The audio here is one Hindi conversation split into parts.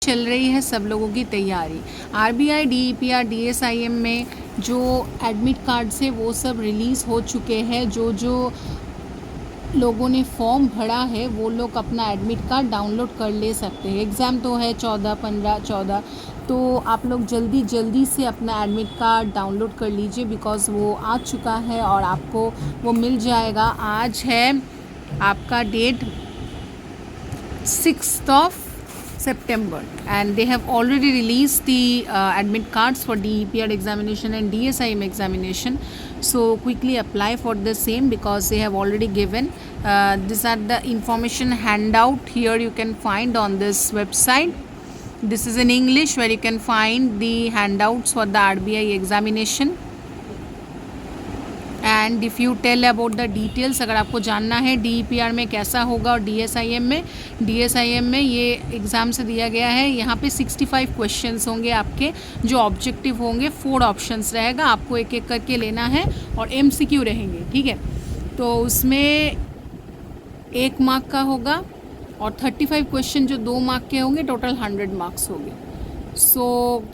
चल रही है सब लोगों की तैयारी। आरबीआई, डीईपीआर, डीएसआईएम में जो एडमिट कार्ड्स है वो सब रिलीज़ हो चुके हैं। जो जो लोगों ने फॉर्म भरा है वो लोग अपना एडमिट कार्ड डाउनलोड कर ले सकते हैं। एग्ज़ाम तो है 14, 15, 14, तो आप लोग जल्दी जल्दी से अपना एडमिट कार्ड डाउनलोड कर लीजिए, बिकॉज़ वो आ चुका है और आपको वो मिल जाएगा। आज है आपका date 6th of September, and they have already released the admit cards for DEPR examination and DSIM examination. So quickly apply for the same, because they have already given these are the information handout. Here you can find on this website. This is in English, where you can find the handouts for the RBI examination. And if you tell about the details, अगर आपको जानना है DEPR में कैसा होगा और DSIM में ये एग्ज़ाम से दिया गया है। यहाँ पे 65 क्वेश्चंस होंगे आपके, जो ऑब्जेक्टिव होंगे। 4 ऑप्शंस रहेगा, आपको एक एक करके लेना है, और MCQ रहेंगे, ठीक है। तो उसमें 1 मार्क का होगा, और 35 क्वेश्चन जो 2 मार्क के होंगे, टोटल 100 मार्क्स होंगे। सो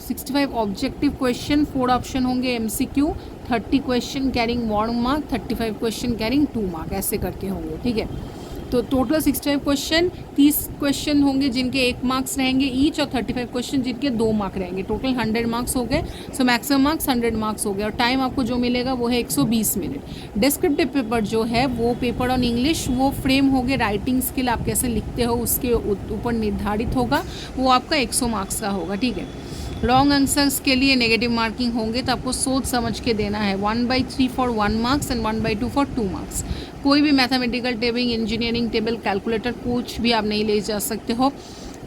65 ऑब्जेक्टिव क्वेश्चन, 4 ऑप्शन होंगे MCQ, 30 question carrying 1 mark, 35 question carrying 2 mark, ऐसे करके होंगे, ठीक है। तो टोटल 65 क्वेश्चन, 30 क्वेश्चन होंगे जिनके 1 मार्क्स रहेंगे ईच, और 35 क्वेश्चन जिनके 2 मार्क रहेंगे। टोटल 100 मार्क्स हो गए। सो मैक्सिमम मार्क्स 100 मार्क्स हो गए, और टाइम आपको जो मिलेगा वो है 120 मिनट। डिस्क्रिप्टिव पेपर जो है वो पेपर ऑन इंग्लिश, वो फ्रेम हो गए, राइटिंग स्किल आप कैसे लिखते हो उसके ऊपर निर्धारित होगा, वो आपका 100 मार्क्स का होगा, ठीक है। लॉन्ग आंसर्स के लिए नेगेटिव मार्किंग होंगे, तो आपको सोच समझ के देना है। 1/3 for 1 marks and 1/2 for 2 marks. कोई भी mathematical table, engineering table, calculator कुछ भी आप नहीं ले जा सकते हो।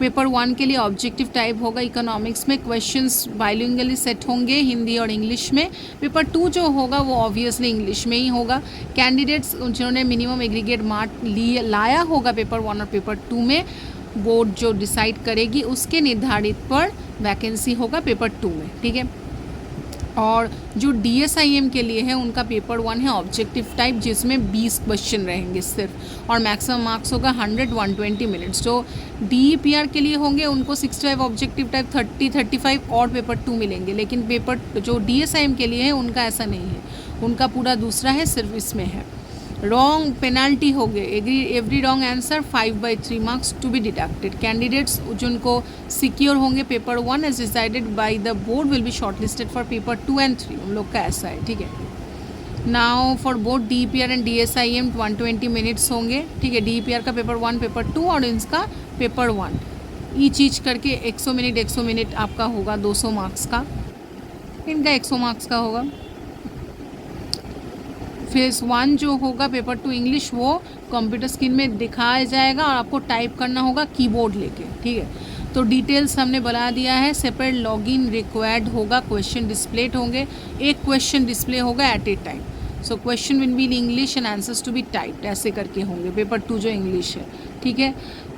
पेपर 1 के लिए ऑब्जेक्टिव टाइप होगा। इकोनॉमिक्स में क्वेश्चंस बाइलिंगुअली सेट होंगे, हिंदी और इंग्लिश में। पेपर 2 जो होगा वो ऑब्वियसली इंग्लिश में ही होगा। कैंडिडेट्स जिन्होंने मिनिमम एग्रीगेट मार्क लाया होगा पेपर 1 और पेपर 2 में, बोर्ड जो डिसाइड करेगी उसके निर्धारित पर वैकेंसी होगा पेपर 2 में, ठीक है। और जो DSIM के लिए है, उनका पेपर 1 है ऑब्जेक्टिव टाइप, जिसमें 20 क्वेश्चन रहेंगे सिर्फ, और मैक्सिमम मार्क्स होगा 100, 120 मिनट्स। जो DEPR के लिए होंगे उनको 65 ऑब्जेक्टिव टाइप, 30, 35 और पेपर 2 मिलेंगे। लेकिन पेपर जो DSIM के लिए है उनका ऐसा नहीं है, उनका पूरा दूसरा है, सिर्फ इसमें है। रॉन्ग पेनाल्टी हो गए, every wrong answer 5/3 marks to be deducted. Candidates जिनको सिक्योर होंगे paper 1 as decided by the board will be shortlisted for paper 2 and 3, उन लोग का ऐसा है, ठीक है। Now for both DEPR and DSIM 120 minutes होंगे, ठीक है। DEPR का पेपर 1, पेपर 2 और इनका पेपर 1, ईच करके 100 मिनट 100 मिनट आपका होगा, 200 मार्क्स का। इनका 100 मार्क्स का होगा। फेज़ 1 जो होगा पेपर 2 इंग्लिश, वो कंप्यूटर स्क्रीन में दिखाया जाएगा और आपको टाइप करना होगा कीबोर्ड लेके, ठीक है। तो डिटेल्स हमने बता दिया है। सेपरेट लॉगिन रिक्वायर्ड होगा, क्वेश्चन डिस्प्लेड होंगे, एक क्वेश्चन डिस्प्ले होगा at a time. So question will be in English and answers to be typed, ऐसे करके होंगे पेपर 2 जो इंग्लिश है, ठीक है।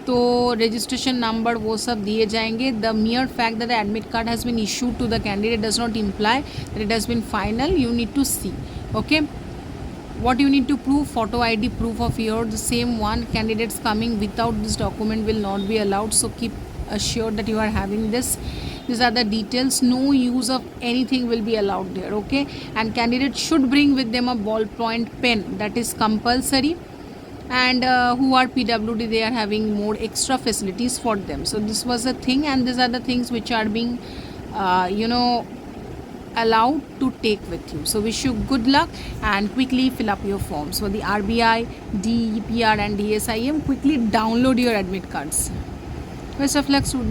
तो रजिस्ट्रेशन नंबर वो सब दिए जाएंगे। The mere fact that the admit card has been issued to the candidate does not imply that it has been final, you need to see, okay. What you need to prove: photo ID, proof of year, the same one. Candidates coming without this document will not be allowed, so keep assured that you are having this. These are the details. No use of anything will be allowed there, okay. And candidates should bring with them a ballpoint pen, that is compulsory. And who are PWD, they are having more extra facilities for them. So this was the thing, and these are the things which are being allowed to take with you. So wish you good luck, and quickly fill up your forms for the RBI, DEPR and DSIM. Quickly download your admit cards. Best of luck, students.